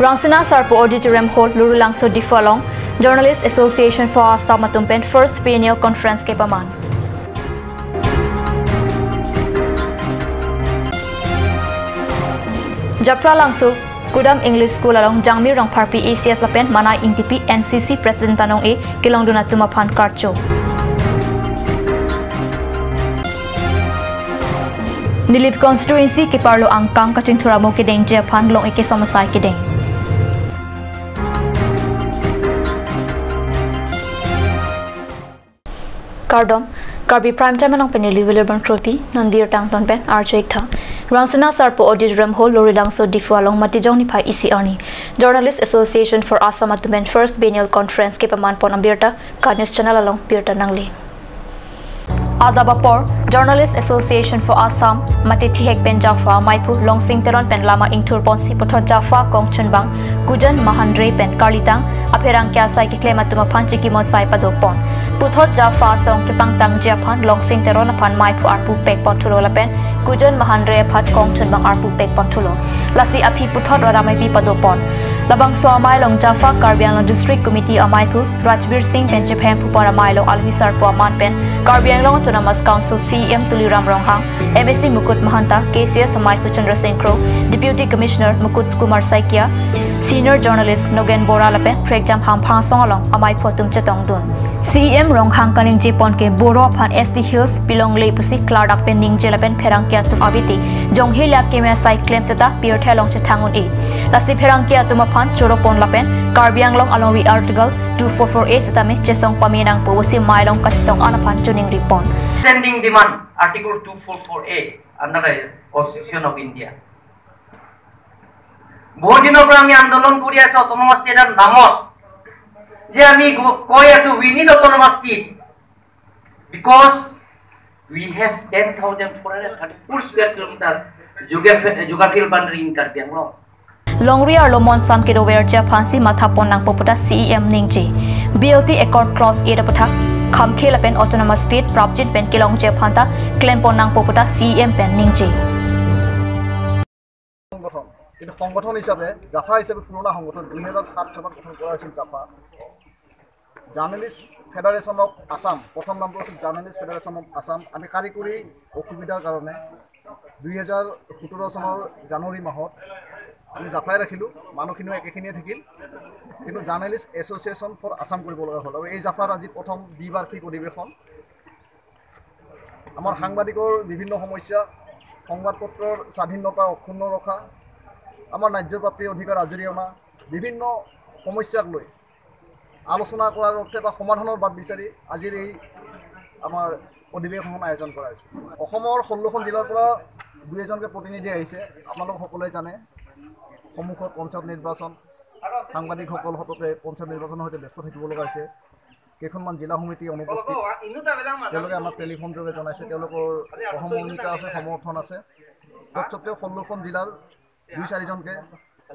Rangsina Sarpo Auditorium Hall Lurulangso Difalong Journalist Association for Assam Matumpen First Biennial Conference ke paman. Japra Langso Kudam English School along Jangmi Rong Parpi ACS Lapen Mana INTP NCC President Tanong A Kilong Dunatuma Pan Karcho. Nilip constituency ke parlo angkang kating turamo kedeng Japan long ike somasai kedeng. Karbi prime time along penili Wilburn Trophy Nandir Tangton Pen Archoik Tha Rangsina Sarpo Auditorium Hall Lorilangso Difu along Matijong ni Pai Isi Arni Journalist Association for Assam Matumpen First Biennial Conference ke paman pon ambirta News Channel along Birta Nangli Adabapor Journalist Association for Assam Matiti Hek Ben Jaffa Maipu Longsing Teron Pen Lama Ingtur Ponsi Putot Jaffa Kongchun Bang Kujan Mahandre Pen Karlitang Aperang Kya Sai ke Klema Tuma Panchi ki Mosai Padopon Putot Jaffa Song ke Pangtang Japan Longsing Teron Pan Maipu Arpu Pek Pontulo Lapen Kujan Mahandre Pat Kongchun Bang Arpu Pek Pontulo Lasi Api Putot Ramai Pi Padopon Labang so amai long Jaffa Karbiang long District Committee amai pu Rajbir Singh pen Japan pu para amai long Alhisar pu aman pen Karbiang long Autonomous Council CM Tuliram Ronghang MSc Mukut Mahanta KCS amai pu Chandra Singh Crow Deputy Commissioner Mukut Kumar Saikia Senior Journalist Nogen Bora lapen Pregjam Ham Phang Song along amai pu tum chatong dun CM Ronghang kaning Jepon ke Boro Phan SD Hills Pilong Lei pusi Kladak pen ning jelapen Pherang kya tum abiti Jonghila kemya sai claim seta Pier Thelong chathangun e Lasi Pherang kya tum Pan Choropon Lapen, Karbiang long along with Article 244A Sitame, Chesong Paminang Powasi Milong Kachitong Anapan Tuning Ripon. Standing demand Article 244A under the Constitution of India. Bodino Brami Andolon Kurias Autonomous State and Namot. Jami Koyasu, we need autonomous state because we have 10,434 square kilometers geographical boundary in Karbiang long. Longria Lomon Sam Kidover Japansi Mathapon Nang Poputa CEM Ningji BLT Accord Clause 8 Pathak Kham Khela Pen Autonomous State Prabjit Pen Kilong Japanta Klempon Nang Poputa CEM Pen Ningji কিন্তু সংগঠন হিসাবে জাফা হিসাবে পুরোনা সংগঠন 2007 চনত গঠন কৰা হৈছিল জাফা জার্নালিস্ট ফেডারেশন অফ আসাম প্রথম নামটো আছিল জার্নালিস্ট ফেডারেশন অফ আসাম আমি কারিকৰী অসুবিধাৰ কাৰণে 2017 চনৰ জানুৱাৰী মাহত আমি জাফাই ৰাখিলো মানুহখিনিও একেখিনিয়ে থাকিল কিন্তু জার্নালিস্ট এসোসিয়েশন ফর আসাম কৰিব লগা হ'ল আৰু এই জাফাৰ আজি প্ৰথম দ্বিবাৰ্ষিক অধিৱেশন আমাৰ সাংবাদিকৰ বিভিন্ন সমস্যা সংবাদপত্ৰৰ স্বাধীনতা অক্ষুণ্ণ ৰখা আমাৰ ন্যায্যপ্ৰাপ্তি অধিকাৰ আজৰি অনা বিভিন্ন সমস্যাক লৈ আলোচনা কৰাৰ অৰ্থে বা সমাধানৰ বাট বিচাৰি আজিৰ এই আমাৰ অধিৱেশন আয়োজন কৰা হৈছে অসমৰ 16খন জিলাৰ পৰা দুইজনকে প্ৰতিনিধি আহিছে আপোনালোক সকলোৱে জানে সম্মুখত পঞ্চায়ত নিৰ্বাচন সাংবাদিকসকল হততে পঞ্চায়ত নিৰ্বাচনৰ সৈতে ব্যস্ত থাকিব লগা হৈছে কেইখনমান জিলা সমিতি অনুপস্থিত তেওঁলোকে আমাক টেলিফোন যোগে জনাইছে তেওঁলোকৰ সহমৰ্মিতা আছে সমৰ্থন আছে তৎসত্ত্বেও 16খন জিলাৰ 2-4 জনকে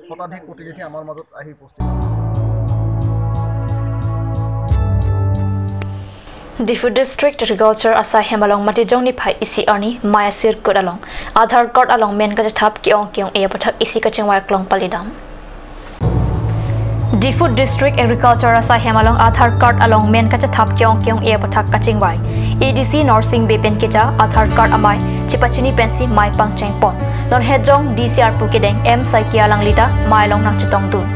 শতাধিক প্ৰতিনিধি আমাৰ মাজত আহি উপস্থিত Difu District Agriculture Asa Hemalong Matijong ni Pai Isi Arni Mayasir Kod along Aadhar card along men kajathap kiong e pathak isi kachingwai klong palidam Difu District Agriculture Asa Hemalong Aadhar card along men kajathap kiong e pathak kachingwai ADC Nursing Bepen keja Aadhar card amai chipachini pensi mai pangcheng pon lon hejong DCR pukideng M Saikia langlita mai long nang chitong dun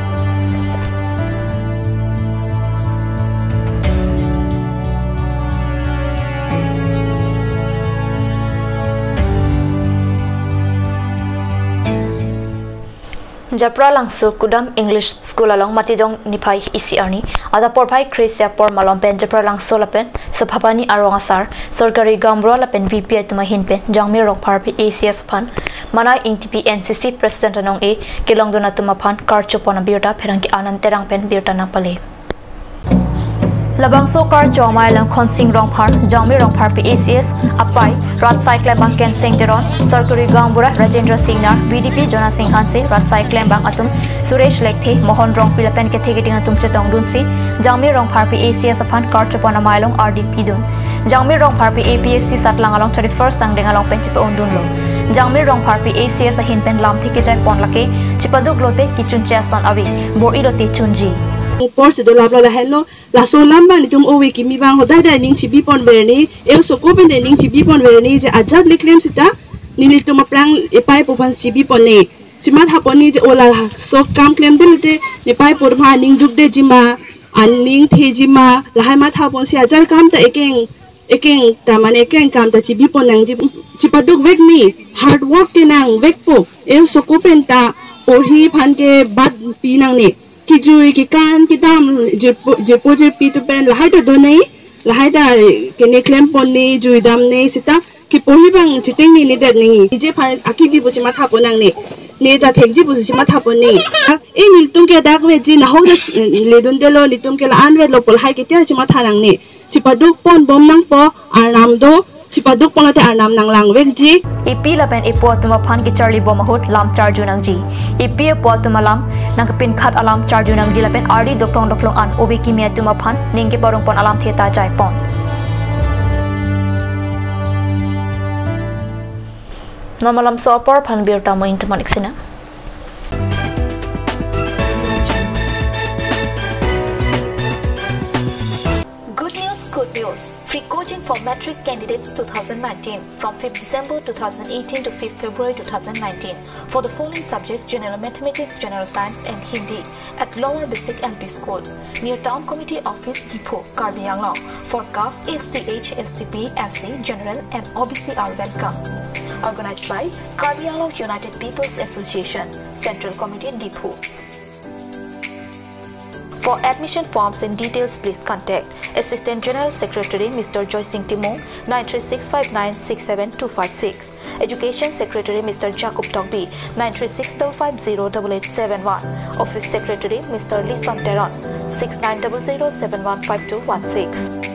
Japra Langso Kudam English School along Matijong Nipai Isi Arni Ada Porpai Kresia Por Malom Pen Japra Langso Lapen Sapapani Arongasar Sorkari Gambro Lapen VP Tumahin Pen Jangmi Rong Parpi ACS Pan Manai INTP NCC President Anong A Kilong Donatumapan Karchopona Birta Perangki Ananterang Pen Birta Napale Labang so kar chomai lang khonsing rong phar Jangmi Rong Parpi ACS Apai Rat Cycle Bank Ken Singh Teron Sarkari Gambura Rajendra Singh Nar BDP Jona Singh Hanse Rat Cycle Bank Atum Suresh Lekthi Mohon Rong Pilapen ke thegiting atum chetong dunsi Jangmi Rong Parpi ACS apan kar chopona mailong RDP dun Jangmi Rong Parpi APSC satlang along 31st ang deng along penchipe ondun lo Jangmir rong parpi ACS a hin pen lam thike jai pon lake chipaduk lote kichun chason awi bor irote chunji por se do la la hello la so lamba ni tum owe ki mi bang hodai dai ning chibi pon berni e so ko ben ning chibi pon berni je ajak le claim sita ni ni tum prang e pai po pan chibi pon ne chimat ha pon ni je ola so kam claim de ni pai por ma ning duk de jima aning the jima la hai ma tha pon si ajar kam ta ekeng ta mane ekeng kam ta chibi pon nang ji chipaduk wek ni hard work ti nang wek po e so ko pen ta por hi phan ke bad pi nang ni ki jui ki kan ki dam je po je pi to pen lahai da do nei lahai da ke ne claim pon ni jui dam nei sita ki po hi bang chiting ni det ni je phan aki bi bu chi ma tha pon nang ni ne da theng ji bu chi ma tha pon ni e ni tum ke dak we ji na ho le don de lo ni tum ke la an we lo pol hai ke te chi ma tha nang ni chi pa duk pon bom nang po aram do chipaduk pon ate arnam nang lang wek ji ipi lapen ipo tuma phan ki charli bomahut lam charju nang ji ipi po tuma lam nang pin khat alam charju nang ji lapen ari doklong an obi kimia tuma phan ningke parong pon alam theta jai pon namalam sopor phan bir tamo intaman iksina Good news. Free coaching for Matric candidates 2019 from 5th December 2018 to 5th February 2019 for the following subjects: General Mathematics, General Science and Hindi at Lower Basic LP School near Town Committee Office Depot, Karbi Anglong. For caste STH, STP, SC, General and OBC are welcome. Organized by Karbi Anglong United People's Association, Central Committee Depot. For admission forms and details, please contact Assistant General Secretary Mr. Joy Singh Timong 936596726, Education Secretary Mr. Jacob Togby 936508871, Office Secretary Mr. Lee Teron 6900715216.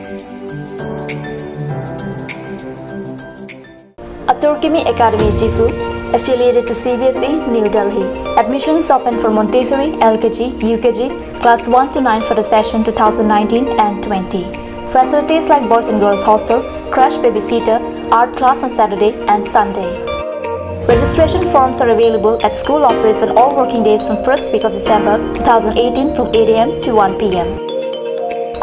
Aturkimi Academy Difu, affiliated to CBSE, New Delhi. Admissions open for Montessori, LKG, UKG, Class 1 to 9 for the session 2019 and 20. Facilities like boys and girls hostel, crash babysitter, art class on Saturday and Sunday. Registration forms are available at school office on all working days from 1st week of December 2018 from 8 AM to 1 PM.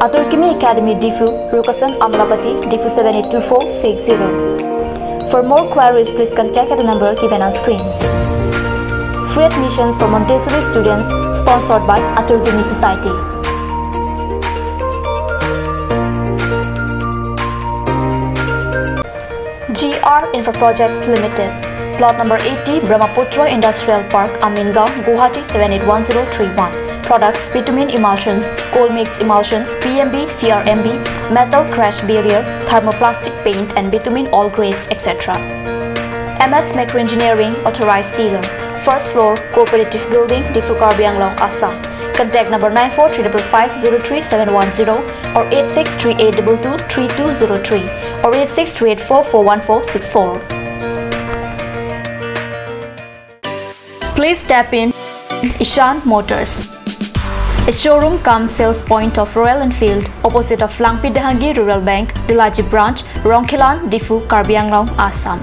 Aturkimi Academy Difu, Rukasan Amlapati, Difu 782460. For more queries, please contact at the number given on screen. Free admissions for Montessori students sponsored by Aturkimi Society. GR Infra Projects Limited. Plot number 80, Brahmaputra Industrial Park, Amingaon, Guwahati 781031. Products: bitumen emulsions, coal mix emulsions, PMB, CRMB, metal crash barrier, thermoplastic paint and bitumen all grades, etc. MS Micro Engineering, authorized dealer. First floor, Cooperative Building, Difu Karbi Anglong, Assam. Contact number 9435503710 or 8638223203 or 8638441464. Please tap in Ishan Motors, a showroom cum sales point of Royal Enfield, opposite of Langpi Dahangi Rural Bank, Dilaji Branch, Rongkhilan, Difu, Karbi Anglong, Assam.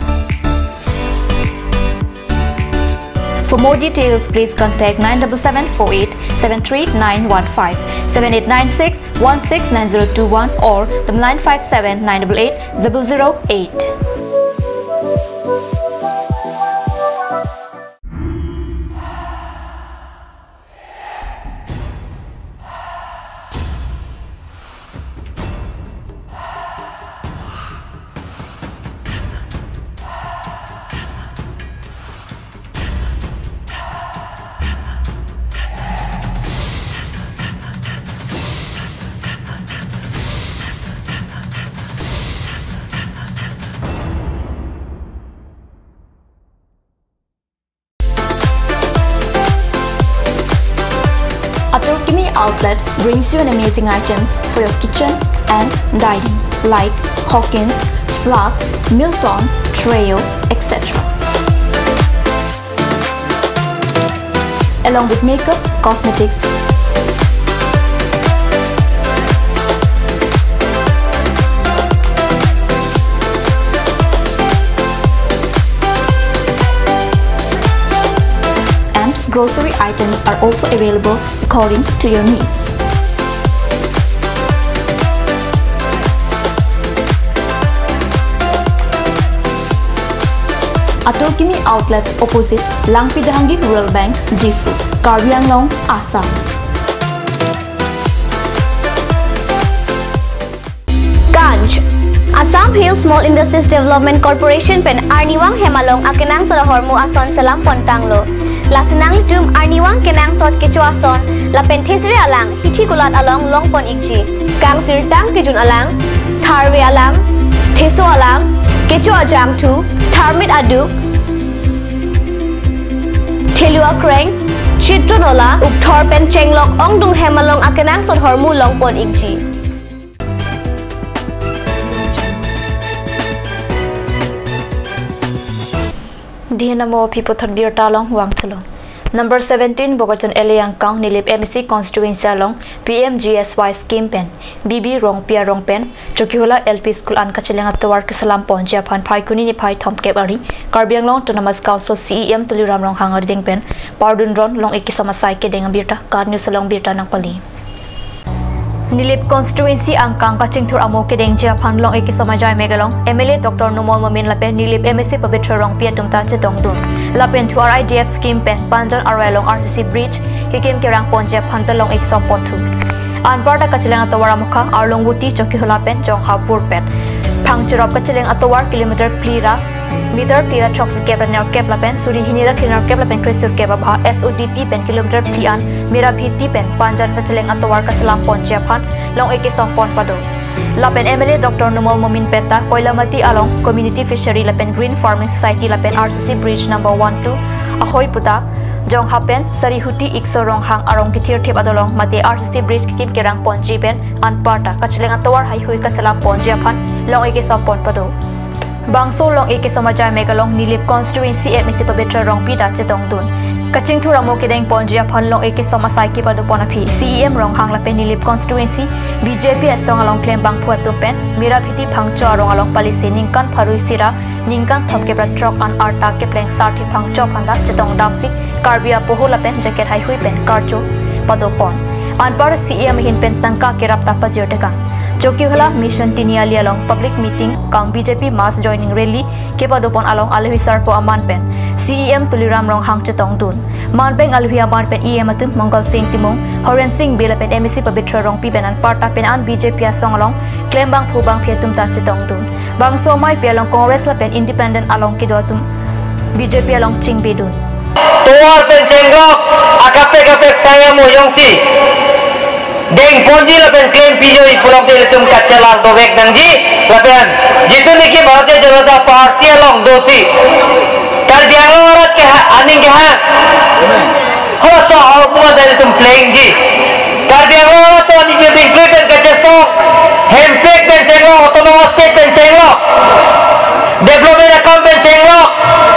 For more details, please contact 97748 73915, 7896 169021 or 957 988 008. Aturkimi Outlet brings you an amazing items for your kitchen and dining like Hawkins, Flax, Milton, Treo, etc. Along with makeup, cosmetics, grocery items are also available according to your needs. Atorkimi outlet opposite Langpidahangi Rural Bank, Difu, Karbi Anglong, Assam. Ganj Assam Hill Small Industries Development Corporation pen Arniwang Hemalong akenang sa hormu ason salam pontanglo. Lasinang tum Arniwang kenang sot kecu ason la penthesri alang hithi kulat along longpon ikji. Kang sirtang kejun alang, Karbi alang, Theso alang, kecu ajam tu, Tharmit adu, Thelua kreng, Chitronola, Ukthor pen chenglok ongdung Hemalong akenang sot hormu longpon ikji. Dihinamo people third beer talong wang tulong. Number 17 Bogarton Eliang Kang Nilip MC constituency along PMGSY scheme pen BB Rong Pia Rong pen Chokihula LP School an Kachilenga Tawar Kisalam Pon Japan Pai Kuni ni Pai Thom Kebari Karbi Anglong Autonomous Council CEM Tuliram Rong Hangar Ding pen Pardun Ron Long Ikisama Sai ke Deng Birta Kar News Along Birta nang Pali Nilip constituency ang Kang Kachingthur Amo ke Deng Japan Long Ikisama Jai Megalong MLA Dr. Numol Mamin Lape Nilip MSC Pabitra Rong Pia Tumta Chetong Dun Lapen to RIDF scheme pen Panjan Arwelong RCC Bridge Kikim Kirang Ponjep Hantalong Iksom Pontu Anparta Kachilang Atawar Mukha Arlong Wuti Chokihula pen Jong Hapur pen Pangchirop Kachilang Atawar kilometer plira meter plira Choks Kebra Kep Lapen Suri Hinira Kinar Kep Lapen Krisur Kebabha SODP pen kilometer plian Mira Bhiti pen Panjan Kachilang Atawar Kasalam Ponjep Han Long Ikisom Pon Pado Lapen MLA Dr. Numol Momin Peta Koilamati along Community Fishery Lapen Green Farming Society Lapen RCC Bridge number 12 Ahoy Puta Jong Hapen Sarihuti Iksorong Hang Arong Kitir Tip Adolong Mate RCC Bridge Kikim Kirang Ponji Pen Anparta Kachilang Atawar Haihui Kasalam Ponji Apan Long Ikisop Pon Pado Bangso Long Ikisomajai Megalong Nilip Constituency MSC Pabitra Rong Pita Chetong Dun Kachingthur Amo Kedeng Ponji Apan Long Ikisoma Saiki Pado Ponapi CEM Rong Hang Lapen Nilip Constituency BJP Asong Along Klem Bang Puat Tumpen Mira Bhiti Phangcho Arong Along Palisi Ningkan Pharui Sira Ningkan Thom Kebra Trok an Arta Kepleng Sarthi Phangcho Phanda Chetong Damsi Karbia Poho Lapen Jacket Hai Hui Pen Karcho Pado Pon Anpar CEM Hin Pen Tangka Kerap Tapa Joteka Chokihula Mission Tiniali along public meeting Kang BJP mass joining rally Kepadopon along Alhuisar po Aman Pen CEM Tuliram Rong Hang Chetong Dun Manpeng Alhui Aman Pen EM Atum Mongol Singh Timong Horen Singh Bila Pen MSC Pabitra Rong Pi Pen an Parta Pen an BJP asong along Klembang Phubang Pietum Ta Chetong Dun Bang Somai Pi along Congress la Pen Independent along Kidotum BJP along Ching Bidun Tuar Pen Chenglok Akapek saya mo yongsi Deng Ponji lapen claim pijo ipulong de tum kachalar dovek nangji lapen jitu niki Bharatiya Janata Party along dosi Karbi Anglong ke aning ke ha hoso alpuma de tum playing ji Karbi Anglong to ani je bingkle pen kachaso hempek pen chengo autonomous state pen chengo development account pen chengo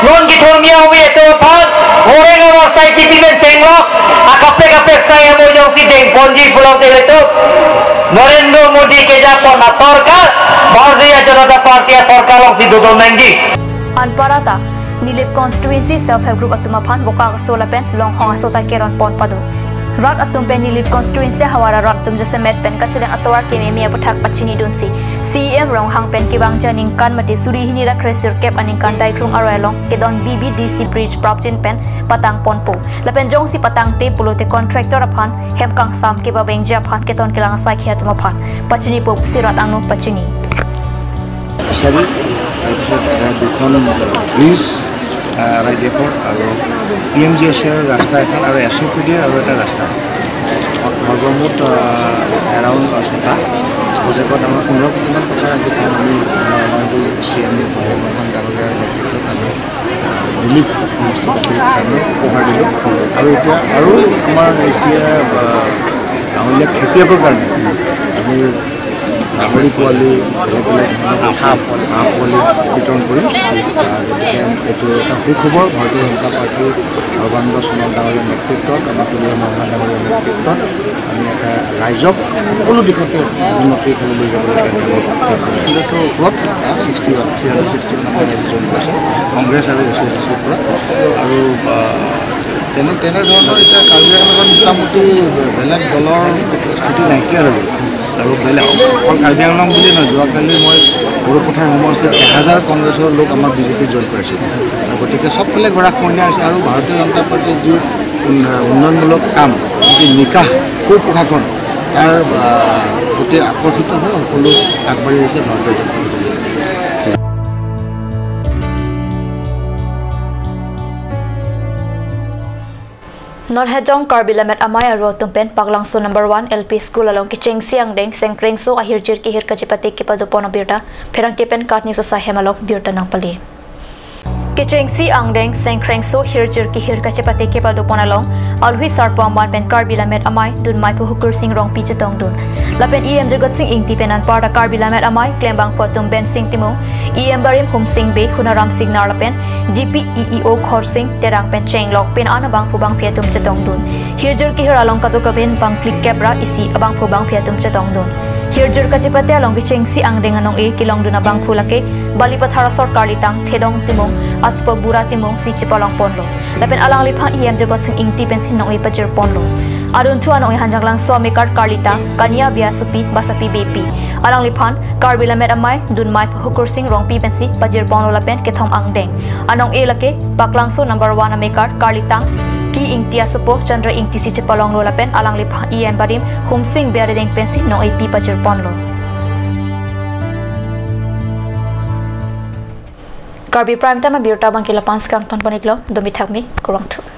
non ki thormia hui to phan horeng amor sai titi pen chengo akapek saya mo jong si Deng Ponji pulau teletu Narendra Modi ke Japon na sarkar Bharatiya Janata Party sarkar long si dudol nangji Anparata Nilip constituency self-help group atumaphan Boka Sola Pen Long Hong Asota Keron Pon Pado Rat Atum Pen Nilip constituency Hawara Rat Atum Jasemet Pen Kachilang Atawar Kememia Putak Pachini Dunsi CEM Rong Hang Pen Kibang Janing Kan Mati Suri Hinira Kresir Kep Aningkan Daikrung Arwelong Kedon BBDC Bridge Propjin Pen Patang Ponpo Lapen Jong si Patang Te Pulute Contractor Apan Hemkang Sam Kebabeng Japan Keton Kilang Sakhi Atumapan Pachini Pop Sirat Anu Pachini Sorry, দুখন bridge ride এপৰ আৰু PMGSৰ ৰাস্তা এখন আৰু SUPD আৰু এটা ৰাস্তা সৰ্বমুঠ এৰাউণ্ড 6টা প্ৰজেক্টত আমাৰ 15 কোটিমান টকা আমি CM ডাঙৰীয়াৰ নেতৃত্বত আমি ৰিলিফ আমি উপহাৰ দিলোঁ আৰু এতিয়া আৰু আমাৰ এতিয়া গাঁৱলীয়া খেতিয়কৰ কাৰণে আমি গাহৰি পোৱালি বেলেগ হাঁহ পোৱালি বিতৰণ কৰিম গতিকে এইটো এটা সুখবৰ ভাৰতীয় জনতা পাৰ্টীৰ সৰ্বানন্দ সোণোৱাল ডাঙৰীয়াৰ নেতৃত্বত আমাৰ তুলিয়া মহা ডাঙৰীয়াৰ নেতৃত্বত আমি এটা ৰাইজক সকলো দিশতে উন্নতিৰ ফালে লৈ যাবলৈ কিন্তু ওপৰত 360 আমাৰ ৰাইজ জইন কৰিছে কংগ্ৰেছ আৰু SSCৰ পৰা আৰু তেনেধৰণৰ এতিয়া কাৰ্বি আংলঙত মোটামুটি বেলেগ দলৰ স্থিতি নাইকিয়া হৈ গ'ল আৰু বেলেগ অকল কাৰ্বি আংলং বুলি নহয় যোৱাকালি মই বড়োপথাৰ সমষ্টিত 1000 কংগ্ৰেছৰ লোক আমাৰ বিজেপিত জইন কৰিছিল গতিকে চবফালে গৰাখহনীয়া হৈছে আৰু ভাৰতীয় জনতা পাৰ্টীৰ যি উন্নয়নমূলক কাম যি নিকাহ সুপ্ৰশাসন তাৰ গোটেই আকৰ্ষিত হৈ সকলো আগবাঢ়ি আহিছে ভাৰতীয় জনতা party Norhejong Karbi lamet amai aro tumpen paglangso number 1 LP school along kicheng siang deng sengkrengso ahir jir ki hir kajipati ki padupono birda pherang kepen katni so sa hemalok birda nang pali kicheng si angdeng sengkrengso hir jir ki hir kajipati ki padupono along alhui sarpam man pen Karbi lamet amai dun mai pu hukur sing rong pi chetong dun lapen em jagat sing ingti penan parda Karbi lamet amai klembang potum ben sing timo em barim hum sing be hunaram sing nar lapen DPEEO khor sing terang pen cheng lok pen anabang phubang phiatum chetong dun hirjur ki hir along katu kaben bang click capra isi abang phubang phiatum chetong dun hirjur kajipate along kicheng si angdeng anong e kilong dun abang phulake bali pathara sarkar litang thedong timong aspo bura timong si chipalong ponlo lapen alang liphan em jagat sing ingti pen sin nong e pajir ponlo Arun tuan oi hanjanglang suami kar Karlita kania bia supi basapi BP alang liphan Karbi lamet amai dun mai hukur sing rong pi pensi pajir pon lapen kethom angdeng anong e lake paklangso number 1 amekar Karlita ki ingtia supo chandra ingti si chepalong lo lapen alang liphan em barim hum sing bia redeng pensi no e pi pajir pon lo Karbi prime time birta bangkila pans kang ton paniklo domi thakmi kurang thu